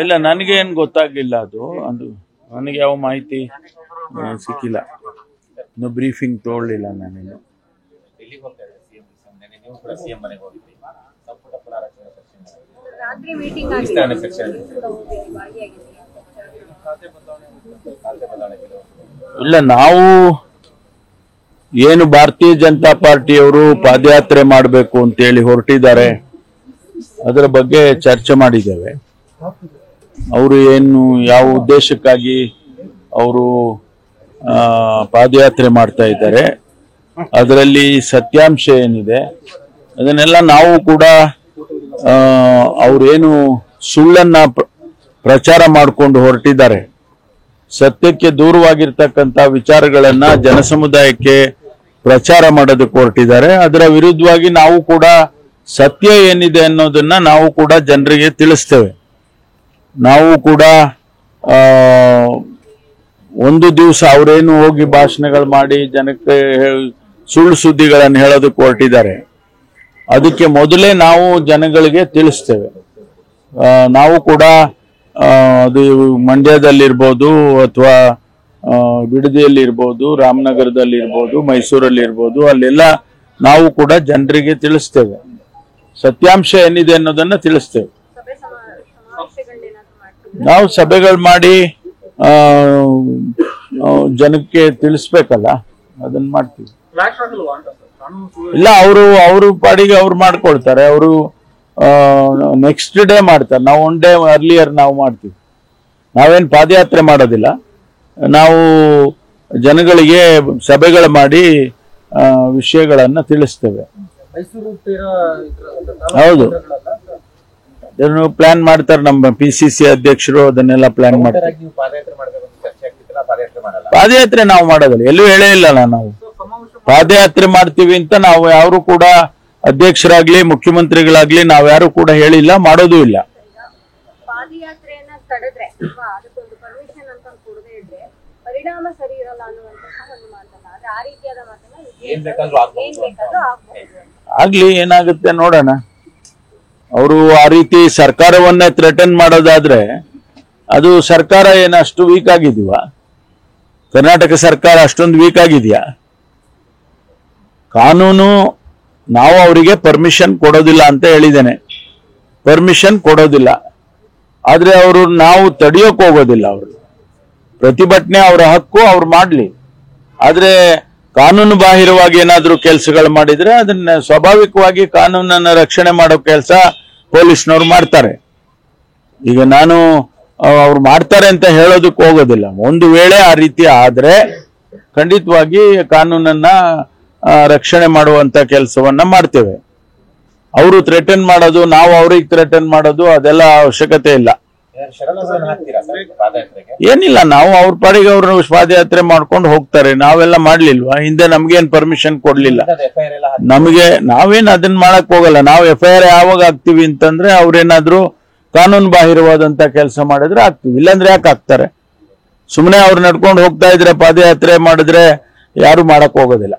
ಇಲ್ಲ, ನನಗೆ ಏನು ಗೊತ್ತಾಗ್ಲಿಲ್ಲ. ಅದು ನನಗೆ ಯಾವ ಮಾಹಿತಿ ಸಿಕ್ಕಿಲ್ಲ. ಇನ್ನು ಬ್ರೀಫಿಂಗ್ ತಗೊಳ್ಳಿಲ್ಲ ನಾನಿನ್ನು. ಇಲ್ಲ, ನಾವು ಏನು ಭಾರತೀಯ ಜನತಾ ಪಾರ್ಟಿಯವರು ಪಾದಯಾತ್ರೆ ಮಾಡಬೇಕು ಅಂತೇಳಿ ಹೊರಟಿದ್ದಾರೆ, ಅದರ ಬಗ್ಗೆ ಚರ್ಚೆ ಮಾಡಿದ್ದೇವೆ. ಅವರು ಏನು ಯಾವ ಉದ್ದೇಶಕ್ಕಾಗಿ ಅವರು ಪಾದಯಾತ್ರೆ ಮಾಡ್ತಾ ಇದ್ದಾರೆ, ಅದರಲ್ಲಿ ಸತ್ಯಾಂಶ ಏನಿದೆ ಅದನ್ನೆಲ್ಲ ನಾವು ಕೂಡ ಅವರೇನು ಸುಳ್ಳನ್ನ ಪ್ರಚಾರ ಮಾಡಿಕೊಂಡು ಹೊರಟಿದ್ದಾರೆ, ಸತ್ಯಕ್ಕೆ ದೂರವಾಗಿರ್ತಕ್ಕಂಥ ವಿಚಾರಗಳನ್ನ ಜನಸಮುದಾಯಕ್ಕೆ ಪ್ರಚಾರ ಮಾಡೋದಕ್ಕೆ ಹೊರಟಿದ್ದಾರೆ. ಅದರ ವಿರುದ್ಧವಾಗಿ ನಾವು ಕೂಡ ಸತ್ಯ ಏನಿದೆ ಅನ್ನೋದನ್ನ ನಾವು ಕೂಡ ಜನರಿಗೆ ತಿಳಿಸ್ತೇವೆ. ನಾವು ಕೂಡ ಒಂದು ದಿವಸ ಅವರೇನು ಹೋಗಿ ಭಾಷಣಗಳು ಮಾಡಿ ಜನಕ್ಕೆ ಸುಳ್ಳು ಸುದ್ದಿಗಳನ್ನು ಹೇಳೋದಕ್ಕೆ ಹೊರಟಿದ್ದಾರೆ, ಅದಕ್ಕೆ ಮೊದಲೇ ನಾವು ಜನಗಳಿಗೆ ತಿಳಿಸ್ತೇವೆ. ನಾವು ಕೂಡ ಅದು ಮಂಡ್ಯದಲ್ಲಿರ್ಬೋದು ಅಥವಾ ಬಿಡದಿಯಲ್ಲಿರ್ಬೋದು, ರಾಮನಗರದಲ್ಲಿರ್ಬೋದು, ಮೈಸೂರಲ್ಲಿರ್ಬೋದು, ಅಲ್ಲೆಲ್ಲ ನಾವು ಕೂಡ ಜನರಿಗೆ ತಿಳಿಸ್ತೇವೆ, ಸತ್ಯಾಂಶ ಏನಿದೆ ಅನ್ನೋದನ್ನ ತಿಳಿಸ್ತೇವೆ. ನಾವು ಸಭೆಗಳು ಮಾಡಿ ಜನಕ್ಕೆ ತಿಳಿಸ್ಬೇಕಲ್ಲ, ಅದನ್ನ ಮಾಡ್ತೀವಿ. ಇಲ್ಲ, ಅವರು ಪಾಡಿಗೆ ಅವ್ರು ಮಾಡ್ಕೊಳ್ತಾರೆ. ಅವರು ನೆಕ್ಸ್ಟ್ ಡೇ ಮಾಡ್ತಾರೆ, ನಾವು ಒನ್ ಡೇ ಅರ್ಲಿಯರ್ ನಾವು ಮಾಡ್ತೀವಿ. ನಾವೇನು ಪಾದಯಾತ್ರೆ ಮಾಡೋದಿಲ್ಲ, ನಾವು ಜನಗಳಿಗೆ ಸಭೆಗಳು ಮಾಡಿ ವಿಷಯಗಳನ್ನ ತಿಳಿಸ್ತೇವೆ. ಹೌದು, ಅದನ್ನು ಪ್ಲಾನ್ ಮಾಡ್ತಾರೆ ನಮ್ಮ PCC ಅಧ್ಯಕ್ಷರು, ಅದನ್ನೆಲ್ಲ ಪ್ಲಾನ್ ಮಾಡ್ತಾರೆ. ಪಾದಯಾತ್ರೆ ನಾವು ಮಾಡೋದಿಲ್ಲ, ಎಲ್ಲೂ ಹೇಳೇ ಇಲ್ಲ. ನಾವು ಪಾದಯಾತ್ರೆ ಮಾಡ್ತೀವಿ ಅಂತ ನಾವು ಯಾರು ಕೂಡ ಅಧ್ಯಕ್ಷರಾಗ್ಲಿ ಮುಖ್ಯಮಂತ್ರಿಗಳಾಗ್ಲಿ ನಾವ್ಯಾರು ಕೂಡ ಹೇಳಿಲ್ಲ, ಮಾಡೋದೂ ಇಲ್ಲ. ಆಗ್ಲಿ, ಏನಾಗುತ್ತೆ ನೋಡೋಣ. ಅವರು ಆ ರೀತಿ ಸರ್ಕಾರವನ್ನ ಥ್ರೆಟನ್ ಮಾಡೋದಾದ್ರೆ ಅದು ಸರ್ಕಾರ ಏನಷ್ಟು ವೀಕ್ ಆಗಿದೀವ? ಕರ್ನಾಟಕ ಸರ್ಕಾರ ಅಷ್ಟೊಂದು ವೀಕ್ ಆಗಿದೆಯಾ? ಕಾನೂನು ನಾವು ಅವರಿಗೆ ಪರ್ಮಿಷನ್ ಕೊಡೋದಿಲ್ಲ ಅಂತ ಹೇಳಿದ್ದೇನೆ, ಪರ್ಮಿಷನ್ ಕೊಡೋದಿಲ್ಲ. ಆದ್ರೆ ಅವರು ನಾವು ತಡೆಯೋಕ್ ಹೋಗೋದಿಲ್ಲ. ಅವರು ಪ್ರತಿಭಟನೆ ಅವರ ಹಕ್ಕು, ಅವ್ರು ಮಾಡ್ಲಿ. ಆದ್ರೆ ಕಾನೂನು ಬಾಹಿರವಾಗಿ ಏನಾದ್ರೂ ಕೆಲಸಗಳು ಮಾಡಿದ್ರೆ ಅದನ್ನ ಸ್ವಾಭಾವಿಕವಾಗಿ ಕಾನೂನನ್ನ ರಕ್ಷಣೆ ಮಾಡೋ ಕೆಲಸ ಪೊಲೀಸ್ನವ್ರು ಮಾಡ್ತಾರೆ. ಈಗ ನಾನು ಅವ್ರು ಮಾಡ್ತಾರೆ ಅಂತ ಹೇಳೋದಕ್ಕೆ ಹೋಗೋದಿಲ್ಲ. ಒಂದು ವೇಳೆ ಆ ರೀತಿ ಆದ್ರೆ ಖಂಡಿತವಾಗಿ ಕಾನೂನನ್ನ ರಕ್ಷಣೆ ಮಾಡುವಂತ ಕೆಲಸವನ್ನ ಮಾಡ್ತೇವೆ. ಅವರು ಥ್ರೆಟನ್ ಮಾಡೋದು, ನಾವು ಅವ್ರಿಗೆ ಥ್ರೆಟನ್ ಮಾಡೋದು, ಅದೆಲ್ಲ ಅವಶ್ಯಕತೆ ಇಲ್ಲ. ಏನಿಲ್ಲ, ನಾವು ಅವ್ರ ಪಾಡಿಗೆ ಅವ್ರು ಪಾದಯಾತ್ರೆ ಮಾಡ್ಕೊಂಡು ಹೋಗ್ತಾರೆ. ನಾವೆಲ್ಲ ಮಾಡ್ಲಿಲ್ವಾ? ಹಿಂದೆ ನಮ್ಗೇನ್ ಪರ್ಮಿಷನ್ ಕೊಡ್ಲಿಲ್ಲ. ನಾವೇನ್ ಅದನ್ನ ಮಾಡಕ್ ಹೋಗಲ್ಲ. ನಾವು FIR ಯಾವಾಗ ಹಾಕ್ತಿವಿ ಅಂತಂದ್ರೆ ಅವ್ರೇನಾದ್ರು ಕಾನೂನು ಬಾಹಿರವಾದಂತ ಕೆಲಸ ಮಾಡಿದ್ರೆ ಆಗ್ತೀವಿ, ಇಲ್ಲಾಂದ್ರೆ ಯಾಕೆ ಹಾಕ್ತಾರೆ? ಸುಮ್ಮನೆ ಅವ್ರು ನಡ್ಕೊಂಡು ಹೋಗ್ತಾ ಇದ್ರೆ ಪಾದಯಾತ್ರೆ ಮಾಡಿದ್ರೆ ಯಾರು ಮಾಡಕ್ ಹೋಗೋದಿಲ್ಲ.